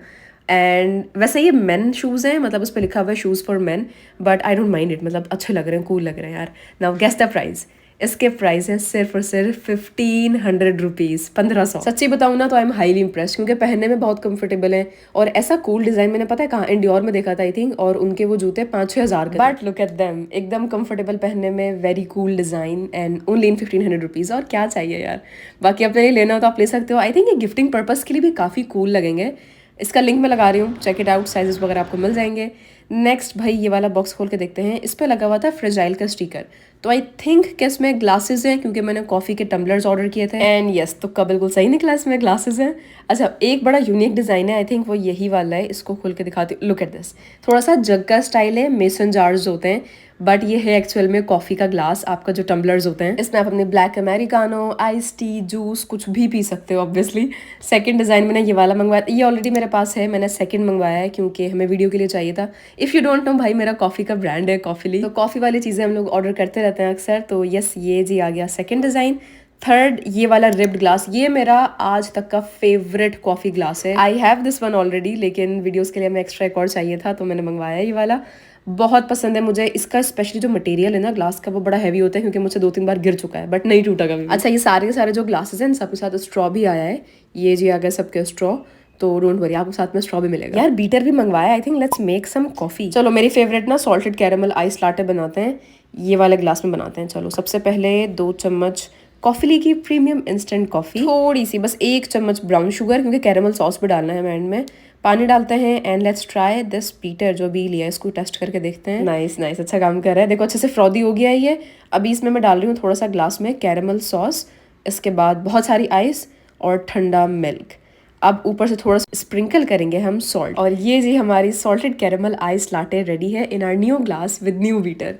एंड वैसे ये मेन शूज़ हैं, मतलब उस पर लिखा हुआ है shoes for main, but I don't mind it, मतलब अच्छे लग रहे हैं, कूल लग रहे हैं यार। Now guess the price. इसके प्राइस है सिर्फ और सिर्फ 1500 रुपीज़, 1500। सच्ची बताऊँ ना तो आई एम हाईली इम्प्रेस, क्योंकि पहनने में बहुत कंफर्टेबल है, और ऐसा कूल डिजाइन मैंने पता है कहाँ, इंडियोर में देखा था आई थिंक, और उनके वो जूते 5-6 हज़ार के। बट लुक एट देम, एकदम कंफर्टेबल पहनने में, very cool design, and only in 1500 rupees. और क्या चाहिए यार। बाकी अपने लिए लेना हो तो आप ले सकते हो। आई थिंक ये गिफ्टिंग पर्पज़ के लिए भी काफ़ी कूल लगेंगे। इसका लिंक मैं लगा रही हूँ, चेक इट आउट, साइजेस वगैरह आपको मिल जाएंगे। नेक्स्ट भाई ये वाला बॉक्स खोल के देखते हैं। इस पर लगा हुआ था फ्रेजाइल का स्टिकर, तो आई थिंक कि इसमें ग्लासेस हैं, क्योंकि मैंने कॉफ़ी के टम्बलर्स ऑर्डर किए थे। एंड यस, तो बिल्कुल सही निकला, इसमें ग्लासेस हैं। अच्छा, एक बड़ा यूनिक डिज़ाइन है, आई थिंक वो यही वाला है। इसको खोल के दिखाती हूँ, लुक एट दिस। थोड़ा सा जग का स्टाइल है, मेसन जार्स होते हैं, बट ये है एक्चुअल में कॉफ़ी का ग्लास, आपका जो टम्बलर्स होते हैं। इसमें आप अपने black americano, ice tea, juice कुछ भी पी सकते हो ऑब्वियसली। सेकंड डिज़ाइन मैंने ये वाला मंगवाया, ये ऑलरेडी मेरे पास है, मैंने सेकंड मंगवाया है क्योंकि हमें वीडियो के लिए चाहिए था। इफ़ यू डोंट नो भाई, मेरा कॉफ़ी का ब्रांड है कॉफ़ीली, तो कॉफ़ी वाली चीज़ें हम लोग ऑर्डर करते रहते हैं अक्सर। तो यस, ये जी आ गया सेकेंड डिज़ाइन। थर्ड ये वाला रिब्ड ग्लास, ये मेरा आज तक का फेवरेट कॉफ़ी ग्लास है। I have this one already, लेकिन वीडियोज़ के लिए हमें एक्स्ट्रा एक और चाहिए था, तो मैंने मंगवाया ये वाला। बहुत पसंद है मुझे इसका, स्पेशली जो मटेरियल है ना ग्लास का, वो बड़ा हैवी होता है, क्योंकि मुझसे 2-3 बार गिर चुका है, बट नहीं टूटा कभी। अच्छा, ये सारे के सारे जो ग्लासेस हैं सबके साथ स्ट्रॉ भी आया है। ये जी आ गया सबके स्ट्रॉ, तो डोंट वरी, आपको साथ में स्ट्रॉ भी मिलेगा। यार बीटर भी मंगवाया, I think let's make some coffee. चलो, मेरी फेवरेट ना सॉल्टेड कैरेमल आइस लाटे बनाते हैं, ये वाले ग्लास में बनाते हैं। चलो, सबसे पहले 2 चम्मच कॉफी की प्रीमियम इंस्टेंट कॉफी, थोड़ी सी बस 1 चम्मच ब्राउन शुगर, क्योंकि कैरेमल सॉस भी डालना है एंड में। पानी डालते हैं and let's try this beater जो भी लिया है, इसको टेस्ट करके देखते हैं। नाइस नाइस, अच्छा काम कर रहा है, देखो अच्छे से फ्रॉदी हो गया है ये। अभी इसमें मैं डाल रही हूँ थोड़ा सा ग्लास में कैरेमल सॉस, इसके बाद बहुत सारी आइस और ठंडा मिल्क। अब ऊपर से थोड़ा स्प्रिंकल करेंगे हम सॉल्ट, और ये जी हमारी salted caramel ice latte ready है in our new glass with new beater.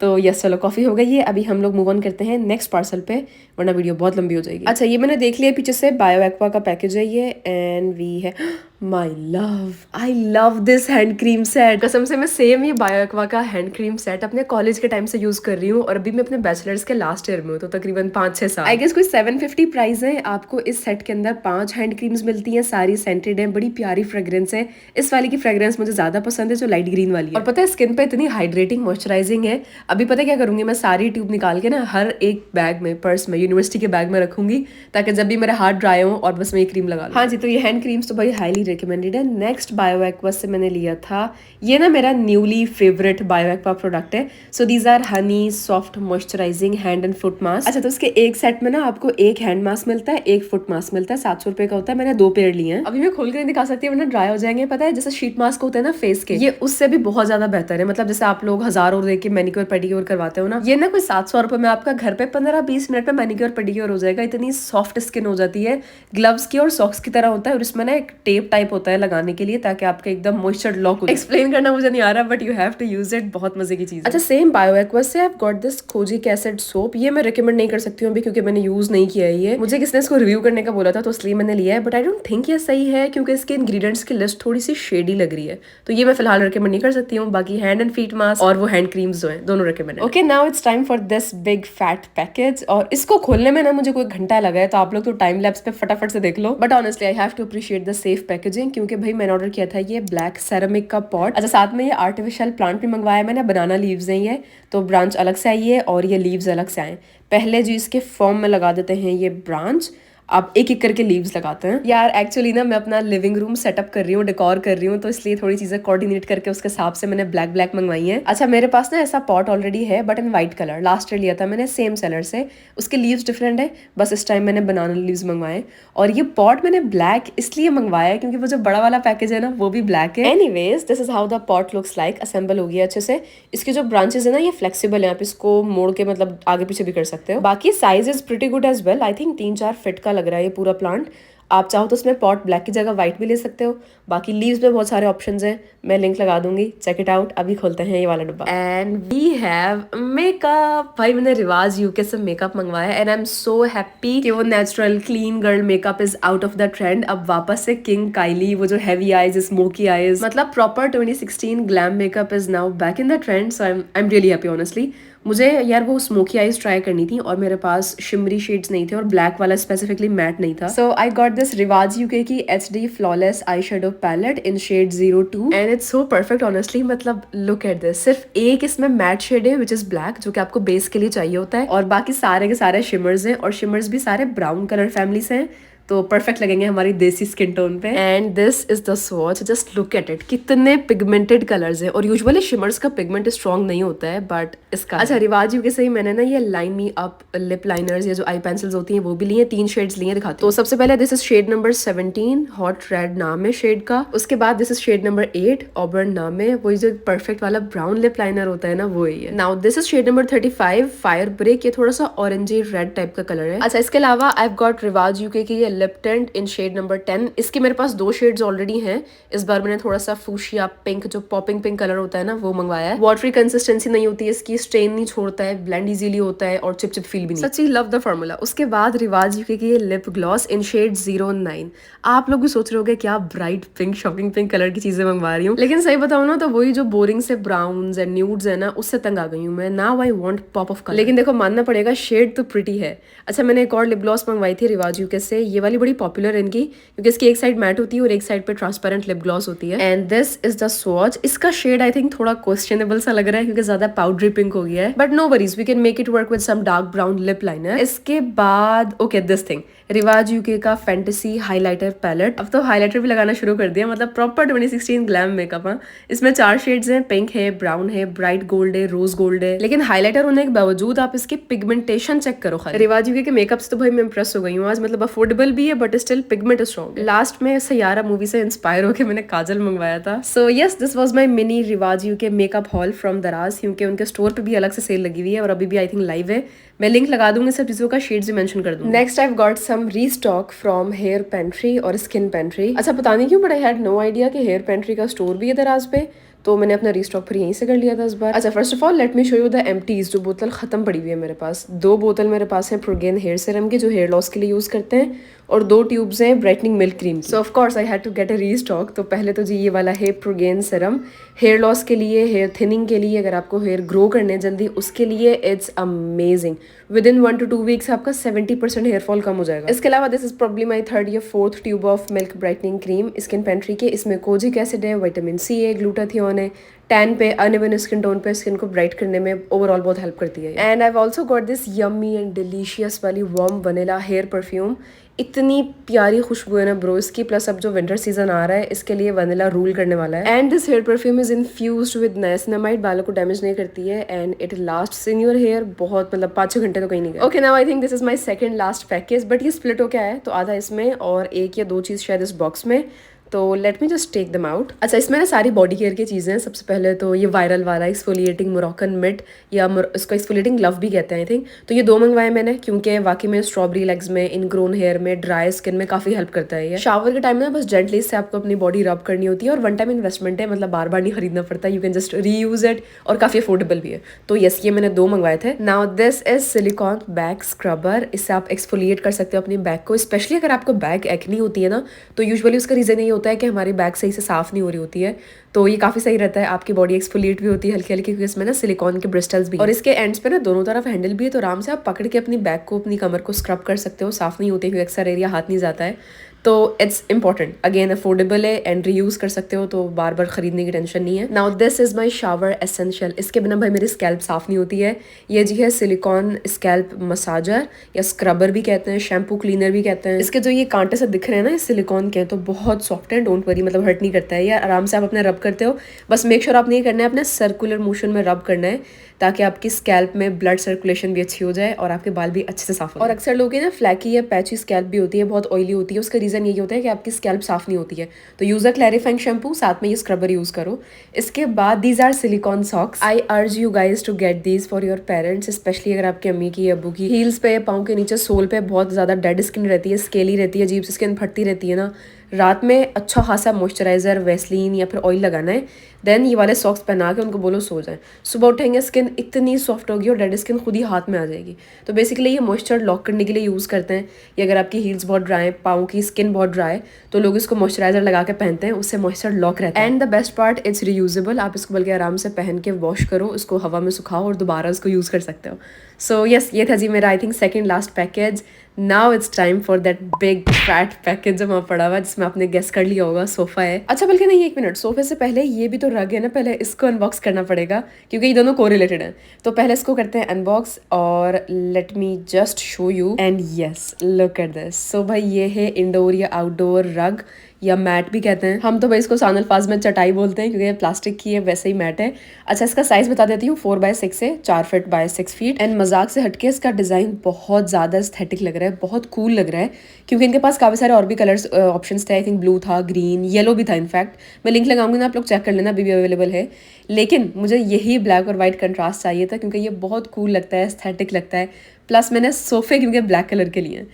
तो यस, चलो कॉफ़ी हो गई है। अभी हम लोग मूव ऑन करते हैं नेक्स्ट पार्सल पे, वरना वीडियो बहुत लंबी हो जाएगी। अच्छा, ये मैंने देख लिया पीछे से, बायो एक्वा का पैकेज है ये, एंड वी है my love, I love this hand cream set. कसम से मैं सेम ही बायो एक्वा का हैंड क्रीम सेट अपने कॉलेज के टाइम से यूज कर रही हूँ और अभी मैं अपने बैचलर्स के लास्ट ईयर में हूँ, तो तकरीबन 5-6 साल। आई गेस कोई 750 प्राइस है। आपको इस सेट के अंदर 5 हैंड क्रीम्स मिलती हैं, सारी सेंटेड है, बड़ी प्यारी फ्रेग्रेंस है। इस वाली की फ्रेग्रेंस मुझे ज्यादा पसंद है, जो लाइट ग्रीन वाली है। और पता है स्किन पे इतनी हाइड्रेटिंग मॉइस्चराइजिंग है। अभी पता है क्या करूंगी, मैं सारी ट्यूब निकाल के ना हर एक बैग में, पर्स में, यूनिवर्सिटी के बैग में रखूंगी, ताकि जब भी मेरा हाथ ड्राई हो और बस मैं ये क्रीम लगा लूं। हाँ जी, तो ये हैंड क्रीम्स तो भाई हाईली रिकमेंडेड है। नेक्स्ट बायो एक्वा से मैंने लिया था, ये ना मेरा newly favourite Bio Aqua product है। So these are honey soft moisturizing hand and foot mask. अच्छा, तो उसके एक सेट में ना आपको एक हैंड मास्क मिलता है, एक फुट मास्क मिलता है। 700 रुपए का होता है। मैंने 2 पेयर लिए हैं। अभी मैं खोल के नहीं दिखा सकती वरना ड्राई हो जाएंगे। पता है जैसे शीट मास्क होते हैं ना फेस के, ये उससे भी बहुत ज्यादा बेहतर है। मतलब जैसे आप लोग 1000 और देके मैनिक्योर पेडिक्योर करवाते हो ना, ये ना कोई 700 रुपए में आपका घर पे 15-20 मिनट में मैनिक्योर पेडिक्योर हो जाएगा। इतनी सॉफ्ट स्किन हो जाती है, ग्लव्स की और सॉक्स की तरह होता है। और इसमें ना एक टेप टाइप होता है लगाने के लिए, ताकि आपका एकदम मॉइस्चर लॉक हो। एक्सप्लेन करना मुझे नहीं आ रहा, but you have to use it. बहुत मजे की चीज। अच्छा, सेम बायो एक्वा से I have got this kojic acid soap. ये मैं रिकमेंड नहीं कर सकती हूँ अभी, क्योंकि मैंने यूज नहीं किया है। ये मुझे किसने इसको रिव्यू करने का बोला था, तो इसलिए मैंने लिया है। बट आई डोंट थिंक ये सही है, क्योंकि इसके इंग्रेडिएंट्स की लिस्ट थोड़ी सी शेडी लग रही है, तो ये मैं फिलहाल रिकमेंड नहीं कर सकती हूँ। बाकी हैंड एंड फीट मास्क और वो हैंड क्रीम्स जो है, दोनों recommend. Okay, now it's time for this big fat package. और इसको खोलने में ना मुझे कोई घंटा लगा है, तो आप लोग तो टाइम लैप्स पे फटाफट से देख लो। But honestly I have to appreciate the safe packaging, क्योंकि भाई मैंने ऑर्डर किया था ये ब्लैक सेरेमिक का पॉट। अच्छा, साथ में ये आर्टिफिशियल प्लांट भी मंगवाया मैंने। बनाना लीव्स हैं ये, तो ब्रांच अलग से आई है और ये लीव्स अलग से आए। पहले जो इसके फॉर्म में लगा देते हैं ये ब्रांच, आप एक एक करके लीव्स लगाते हैं। यार एक्चुअली ना मैं अपना लिविंग रूम सेटअप कर रही हूँ, डेकोर कर रही हूँ, तो इसलिए थोड़ी चीजें कोऑर्डिनेट करके उसके हिसाब से मैंने ब्लैक ब्लैक मंगवाई है। अच्छा, मेरे पास ना ऐसा पॉट ऑलरेडी है, but in white colour. Last year लिया था मैंने सेम सेलर से। उसके लीव्स डिफरेंट है, बस इस टाइम मैंने बनाना लीव्स मंगवाए। और ये पॉट मैंने ब्लैक इसलिए मंगवाया है क्योंकि वो जो बड़ा वाला पैकेज है ना, वो भी ब्लैक है। Anyways, this is how the pot looks like. Assemble हो गया अच्छे से। इसकी जो ब्रांचेस है ना, ये फ्लेक्सिबल है, आप इसको मोड़ के मतलब आगे पीछे भी कर सकते हो। बाकी size is pretty good as well. I think 3-4 feet का लग रहा है ये पूरा प्लांट। आप चाहो तो उसमें पॉट ब्लैक की जगह व्हाइट भी ले सकते हो। बाकी लीव्स में बहुत सारे ऑप्शंस हैं, मैं लिंक लगा दूंगी, चेक इट आउट। अभी खोलते हैं ये वाला डब्बा। And we have makeup. भाई मैंने रिवाज यूके से मेकअप मंगवाया and I am so happy कि वो natural clean girl makeup is out of the trend. अब वापस से किंग काइली, वो जो हैवी आईज, स्मोकी आईज, मतलब proper 2016 glam makeup is now back in the trend. So I am really happy honestly. मुझे यार वो स्मोकी आईज ट्राई करनी थी और मेरे पास शिमरी शेड्स नहीं थे और ब्लैक वाला स्पेसिफिकली मैट नहीं था। So I got this Rivaj UK की HD flawless eye shadow palette in shade 02 and it's so perfect honestly. मतलब लुक एट दिस, सिर्फ एक इसमें मैट शेड है विच इज ब्लैक, जो कि आपको बेस के लिए चाहिए होता है, और बाकी सारे के सारे शिमर्स हैं, और शिमर्स भी सारे ब्राउन कलर फैमिली से हैं, तो परफेक्ट लगेंगे हमारी देसी स्किन टोन पे। And this is the swatch, just look at it, कितने पिगमेंटेड कलर्स हैं। और यूजुअली शिमर्स का पिगमेंट स्ट्रॉन्ग नहीं होता है, बट इसका अच्छा रिवाज यूके से ही मैंने ना ये line me up lip liners या जो आई पेंसिल्स होती हैं वो भी लिए। 3 शेड्स लिए, दिखाती हूँ। तो सबसे पहले this is shade number 17, hot red नाम है शेड का। उसके बाद this is shade number 8, auburn नाम है। वही जो परफेक्ट वाला ब्राउन लिप लाइनर होता है ना, वो ही है। Now this is shade number 35, fire break. ये थोड़ा सा ऑरेंजी रेड टाइप का कलर है। अच्छा, इसके अलावा I have got Rivaj UK की ये lip tint in shade number 10। इसके मेरे पास 2 शेड्स ऑलरेडी हैं। इस बार मैंने थोड़ा सा फूशिया पिंक, जो पॉपिंग पिंक कलर होता है ना, वो मंगवाया है। वाटरी कंसिस्टेंसी नहीं होती है इसकी, स्ट्रेन नहीं छोड़ता है, ब्लेंड इजीली होता है और चिप चिप फील भी नहीं। सच्ची लव द फॉर्मूला। उसके बाद रिवाज यूके की ये लिप ग्लॉस इन शेड 09। आप लोग भी सोच रहे होगे क्या bright pink shocking pink colour की चीजें मंगवा रही हूँ, लेकिन सही बताऊँ ना तो वही जो बोरिंग से ब्राउन्स एंड न्यूड्स है ना, उससे तंग आ गई हूँ मैं। Now I want pop of colour. लेकिन देखो मानना पड़ेगा, शेड तो प्रिटी है। अच्छा, मैंने एक और लिप ग्लॉस मंगवाई थी रिवाज यूके से। ये वाली बड़ी पॉपुलर है इनकी, क्योंकि इसकी एक साइड मैट होती है और एक साइड पे ट्रांसपेरेंट लिप ग्लॉस होती है। And this is the swatch. इसका शेड आई थिंक थोड़ा क्वेश्चनेबल सा लग रहा है, क्योंकि ज्यादा पाउडरी पिंक हो गया है, but no worries, we can make it work with some dark brown lip liner. इसके बाद okay this thing, Rivaj UK का फैंटेसी हाइलाइटर पैलेट। अब तो हाइलाइटर भी लगाना शुरू कर दिया, मतलब प्रॉपर 2016 ग्लैम मेकअप। हाँ, इसमें 4 शेड्स हैं, पिंक है, ब्राउन है, ब्राइट गोल्ड है, रोज गोल्ड है। लेकिन हाइलाइटर होने के बावजूद आप इसके पिगमेंटेशन चेक करो। रिवाज यूके के मेकअप से तो भाई मैं इंप्रेस हो गई हूँ आज। मतलब अफोर्डेबल भी है but still pigment strong. Last में सैयारा मूवी से इंस्पायर होकर मैंने काजल मंगवाया था। सो yes, this was my mini रिवाज यूके मेकअप हॉल फ्रॉम दराज, क्योंकि उनके स्टोर पे भी अलग से सेल लगी हुई है और अभी भी आई थिंक लाइव है। मैं लिंक लगा दूंगी सब चीज़ों का, शेड्स भी मेंशन कर दूंगी। Next I got some restock from Hair Pantry और स्किन पेंट्री। अच्छा पता नहीं क्यों but I had no idea कि हेयर पेंट्री का स्टोर भी है दराज पे, तो मैंने अपना रीस्टॉक फिर यहीं से कर लिया था इस बार। अच्छा first of all let me show you the empties, जो बोतल खत्म पड़ी हुई है मेरे पास। 2 बोतल मेरे पास है प्रोगेन हेयर सीरम की, जो हेयर लॉस के लिए यूज़ करते हैं, और 2 ट्यूब्स हैं ब्राइटनिंग मिल्क क्रीम की। So of course I had to get a restock. तो पहले तो जी ये वाला है प्रोगेन सीरम, हेयर लॉस के लिए, हेयर थिनिंग के लिए, अगर आपको हेयर ग्रो करने जल्दी उसके लिए it's amazing. With in 1 to 2 weeks आपका 70% हेयर फॉल कम हो जाएगा। इसके अलावा this is probably my 3rd या 4th tube of milk brightening cream skin pantry के। इसमें कोजिक एसिड है, विटामिन सी है, ग्लूटाथियोन है, टैन पे, अनइवन स्किन टोन पे, स्किन को ब्राइट करने में ओवरऑल बहुत हेल्प करती है। And I also got this yummy and delicious वाली वार्म वनीला हेयर परफ्यूम। इतनी प्यारी खुशबू है ना ब्रो इसकी, प्लस अब जो विंटर सीजन आ रहा है इसके लिए वनीला रूल करने वाला है। And this hair perfume is infused with niacinamide, बालों को डैमेज नहीं करती है, and it lasts in your hair बहुत, मतलब 5-6 घंटे तो कहीं नहीं गए। Okay now I think this is my second last package, but ये स्प्लिट हो क्या है, तो आधा इसमें और 1 या 2 चीज़ शायद इस बॉक्स में। तो let me just take them out. अच्छा इसमें ना सारी बॉडी केयर की चीज़ें हैं। सबसे पहले तो ये वायरल वाला एक्सफोलिएटिंग मोरक्कन मिट, या इसको एक्सफोलिएटिंग लव भी कहते हैं आई थिंक। तो ये 2 मंगवाए मैंने, क्योंकि वाकई में स्ट्रॉबेरी लेग्स में, इनग्रोन हेयर में, ड्राई स्किन में काफ़ी हेल्प करता है ये। शावर के टाइम में बस जेंटली से आपको अपनी बॉडी रब करनी होती है, और 1 टाइम इन्वेस्टमेंट है, मतलब बार बार नहीं खरीदना पड़ता, यू कैन जस्ट री यूज इट, और काफ़ी अफोर्डेबल भी है। तो यस ये मैंने 2 मंगवाए थे। Now this is silicon back scrubber. इससे आप एक्सफोलिएट कर सकते हो अपनी बैक को, स्पेशली अगर आपको बैक एक्नी होती है ना, तो यूजुअली उसका रीज़न ये होता है कि हमारी बैक सही से साफ नहीं हो रही होती है। तो ये काफ़ी सही रहता है, आपकी बॉडी एक्सफोलिएट भी होती है हल्की हल्की, क्योंकि इसमें ना सिलिकॉन के ब्रिस्टल्स भी, और इसके एंड्स पे ना दोनों तरफ हैंडल भी है, तो आराम से आप पकड़ के अपनी बैक को, अपनी कमर को स्क्रब कर सकते हो। साफ नहीं होते क्योंकि अक्सर एरिया हाथ नहीं जाता है। तो इट्स इंपॉर्टेंट, अगेन अफोर्डेबल है एंड रीयूज कर सकते हो, तो बार बार खरीदने की टेंशन नहीं है। Now this is my shower essential. इसके बिना भाई मेरी स्कैल्प साफ नहीं होती है। ये जी है सिलिकॉन स्कैल्प मसाजर, या स्क्रबर भी कहते हैं, शैम्पू क्लीनर भी कहते हैं। इसके जो ये कांटे से दिख रहे हैं ना, ये सिलिकॉन के, तो बहुत सॉफ्ट है, डोंट वरी, मतलब हर्ट नहीं करता है। यार आराम से आप अपने रब करते हो, बस मेक श्योर आप नहीं करना है, अपने सर्कुलर मोशन में रब करना है, ताकि आपकी स्कैल्प में ब्लड सर्कुलेशन भी अच्छी हो जाए और आपके बाल भी अच्छे से साफ हो। और अक्सर लोगों की ना फ्लैकी या पैची स्कैल्प भी होती है, बहुत ऑयली होती है, उसका रीज़न यही होता है कि आपकी स्कैल्प साफ नहीं होती है। तो यूज़ अ क्लैरिफाइंग शैम्पू, साथ में ये स्क्रबर यूज़ करो। इसके बाद these are silicone socks. I urge you guys to get these for your parents, specially अगर आपकी अम्मी की, अब्बू की हील्स पे, पाँव के नीचे सोल पे बहुत ज़्यादा डेड स्किन रहती है, स्केली रहती है, अजीब सी स्किन फटती रहती है ना, रात में अच्छा खासा मॉइस्चराइजर, वेस्लीन या फिर ऑयल लगाना है, देन ये वाले सॉक्स पहना के उनको बोलो सो जाएं। सुबह उठेंगे स्किन इतनी सॉफ्ट होगी और डेड स्किन खुद ही हाथ में आ जाएगी। तो बेसिकली ये मॉइस्चर लॉक करने के लिए यूज़ करते हैं। ये अगर आपकी हील्स बहुत ड्राई है, पाँव की स्किन बहुत ड्राई है, तो लोग इसको मॉइस्चराइजर लगा के पहनते हैं, उससे मॉइस्चर लॉक रहता है। And the best part, it's reusable. आप इसको बल्कि आराम से पहन के वॉश करो, इसको हवा में सुखाओ और दोबारा इसको यूज़ कर सकते हो। सो यस ये था जी मेरा I think second last package. Now it's time for that big fat package जो वहाँ पड़ा हुआ है, जिसमें आपने गेस कर लिया होगा सोफा है। अच्छा बल्कि नहीं, 1 मिनट, सोफे से पहले ये भी तो रग है ना, पहले इसको अनबॉक्स करना पड़ेगा, क्योंकि ये दोनों कोरिलेटेड हैं। तो पहले इसको करते हैं अनबॉक्स, और let me just show you. And yes look at this. So भाई ये है इंडोर या आउटडोर रग, या मैट भी कहते हैं। हम तो भाई इसको आसान अल्फाज में चटाई बोलते हैं, क्योंकि ये प्लास्टिक की है, वैसे ही मैट है। अच्छा इसका साइज बता देती हूँ, 4x6 है, 4 फीट बाय 6 फीट। एंड मजाक से हटके इसका डिज़ाइन बहुत ज़्यादा एस्थेटिक लग रहा है, बहुत कूल लग रहा है, क्योंकि इनके पास काफ़ी सारे और भी कलर्स ऑप्शंस थे। आई थिंक ब्लू था, ग्रीन, येलो भी था इनफैक्ट। मैं लिंक लगाऊंगी ना, आप लोग चेक कर लेना, अभी भी अवेलेबल है। लेकिन मुझे यही ब्लैक और वाइट कंट्रास्ट चाहिए था, क्योंकि ये बहुत कूल लगता है, एस्थेटिक लगता है। प्लस मैंने सोफे क्योंकि ब्लैक कलर के लिए,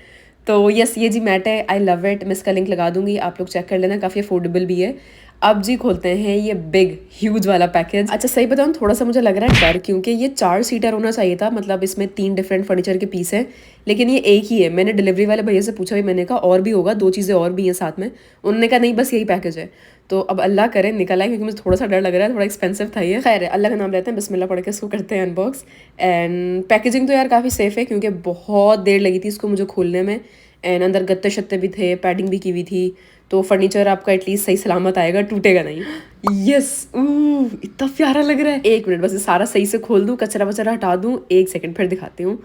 तो यस ये जी मैट है, आई लव इट। मैं इसका लिंक लगा दूंगी, आप लोग चेक कर लेना, काफ़ी अफोर्डेबल भी है। अब जी खोलते हैं ये बिग ह्यूज वाला पैकेज। अच्छा सही बताऊँ, थोड़ा सा मुझे लग रहा है डर, क्योंकि ये 4 सीटर होना चाहिए था, मतलब इसमें 3 डिफरेंट फर्नीचर के पीस हैं, लेकिन ये एक ही है। मैंने डिलीवरी वाले भैया से पूछा भी, मैंने कहा और भी होगा, 2 चीज़ें और भी हैं साथ में। उन्होंने कहा नहीं बस यही पैकेज है। तो अब अल्लाह करे निकल आए, क्योंकि मुझे थोड़ा सा डर लग रहा है, थोड़ा एक्सपेंसिव था ये। खैर है, अल्लाह का नाम लेते हैं, बिस्मिल्लाह पढ़ के इसको करते हैं अनबॉक्स। एंड पैकेजिंग तो यार काफ़ी सेफ़ है, क्योंकि बहुत देर लगी थी इसको मुझे खोलने में। एंड अंदर गत्ते शत्ते भी थे, पैडिंग भी की हुई थी, तो फर्नीचर आपका एटलीस्ट सही सलामत आएगा, टूटेगा नहीं। यस इतना प्यारा लग रहा है। 1 मिनट बस ये सारा सही से खोल दूँ, कचरा वचरा हटा दूँ, 1 सेकंड फिर दिखाती हूँ।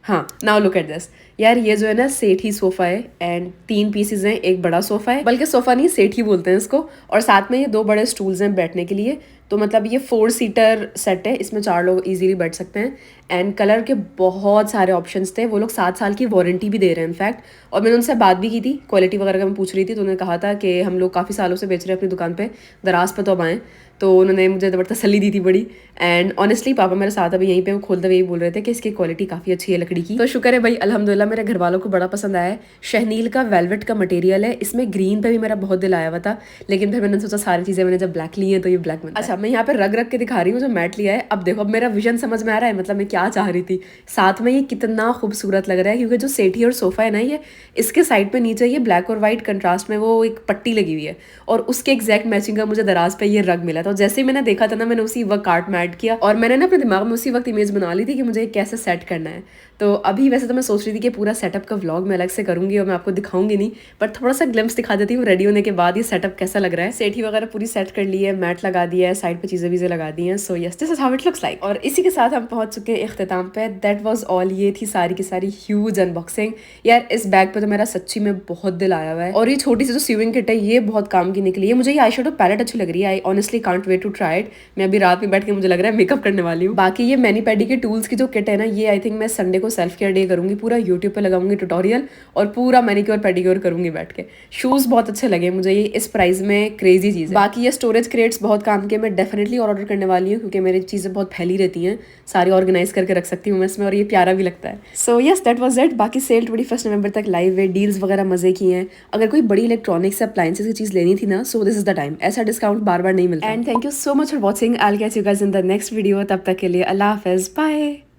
हाँ नाउ लुक एट दिस। यार ये जो है ना सेठ ही सोफ़ा है, एंड 3 पीसेज हैं, एक बड़ा सोफ़ा है, बल्कि सोफ़ा नहीं सेठ ही बोलते हैं इसको, और साथ में ये 2 बड़े स्टूल्स हैं बैठने के लिए। तो मतलब ये 4 सीटर सेट है, इसमें 4 लोग इजीली बैठ सकते हैं। एंड कलर के बहुत सारे ऑप्शंस थे, वो लोग 7 साल की वारंटी भी दे रहे हैं इनफैक्ट। और मैंने उनसे बात भी की थी, क्वालिटी वगैरह का मैं पूछ रही थी, तो उन्होंने कहा था कि हम लोग काफ़ी सालों से बेच रहे हैं अपनी दुकान पे, दराज पे तो अब आएँ। तो उन्होंने मुझे तसल्ली दी थी बड़ी। एंड ऑनेस्टली पापा मेरे साथ अभी यहीं पे खोलते हुए बोल रहे थे कि इसकी क्वालिटी काफ़ी अच्छी है लकड़ी की। तो शुक्र है भाई अल्हम्दुलिल्लाह मेरे घर वालों को बड़ा पसंद आया है। शहनील का वेलवेट का मटेरियल है, इसमें ग्रीन पे भी मेरा बहुत दिल आया हुआ था, लेकिन फिर मैंने सोचा सारी चीज़ें मैंने जब ब्लैक ली है तो ये ब्लैक में। अच्छा मैं यहाँ पे रग रग के दिखा रही हूँ जो मैट लिया है। अब देखो अब मेरा विजन समझ में आ रहा है, मतलब मैं क्या चाह रही थी। साथ में ये कितना खूबसूरत लग रहा है क्योंकि जो सेठी और सोफा है ना, ये इसके साइड पे नीचे ये ब्लैक और व्हाइट कंट्रास्ट में वो एक पट्टी लगी हुई है और उसके एग्जैक्ट मैचिंग का मुझे दराज पे ये रग मिला था। जैसे ही मैंने देखा था ना, मैंने उसी वक्त कार्ट में ऐड किया और मैंने ना अपने दिमाग में उसी वक्त इमेज बना ली थी कि मुझे कैसे सेट करना है। तो अभी वैसे तो मैं सोच रही थी कि पूरा सेटअप का व्लॉग मैं अलग से करूंगी और मैं आपको दिखाऊंगी नहीं, पर थोड़ा सा ग्लिम्स दिखा देती हूँ रेडी होने के बाद ये सेटअप कैसा लग रहा है। सेठी वगैरह पूरी सेट कर ली है, मैट लगा दिया है, साइड पे चीज़ें वीज़ें लगा दी हैं। सो yes this is how it looks like. और इसी के साथ हम पहुंच चुके हैं इख्तिताम पे। दैट वाज ऑल, ये थी सारी की सारी ह्यूज अनबॉक्सिंग। यार इस बैग पे तो मेरा सच्ची में बहुत दिल आया हुआ है। और ये छोटी सी जो सीविंग किट है ये बहुत काम की निकली है। मुझे ये आई शेडो पैलेट अच्छी लग रही है। I honestly can't wait to try it. मैं अभी रात में बैठ के मुझे लग रहा है मेकअप करने वाली हूँ। बाकी ये मैनी पैडी के टूल्स की जो किट है ना, ये आई थिंक मैं संडे को सेल्फ केयर डे करूंगी, पूरा यूट्यूब पे लगाऊंगी ट्यूटोरियल और पूरा मैनिक्योर पेडिक्योर करूंगी बैठ के। शूज बहुत अच्छे लगे मुझे, ये इस प्राइस में क्रेजी चीज है। बाकी ये स्टोरेज क्रेट्स बहुत काम के, मैं डेफिनेटली और ऑर्डर करने वाली हूँ क्योंकि मेरी चीजें बहुत फैली रहती हैं, सारी ऑर्गेनाइज करके रख सकती हूँ मैं इसमें और ये प्यारा भी लगता है। So yes that was it. बाकी सेल 21 नवंबर तक लाइव है, डील्स वगैरह मजे की हैं। अगर कोई बड़ी इलेक्ट्रॉनिक्स अप्लायंसेस की चीज लेनी थी ना, सो दिस इज द टाइम। ऐसा डिस्काउंट बार बार नहीं मिलता। And thank you so much for watching. I will catch you guys in the next video. तब तक के लिए अल्लाह हाफिज, बाय।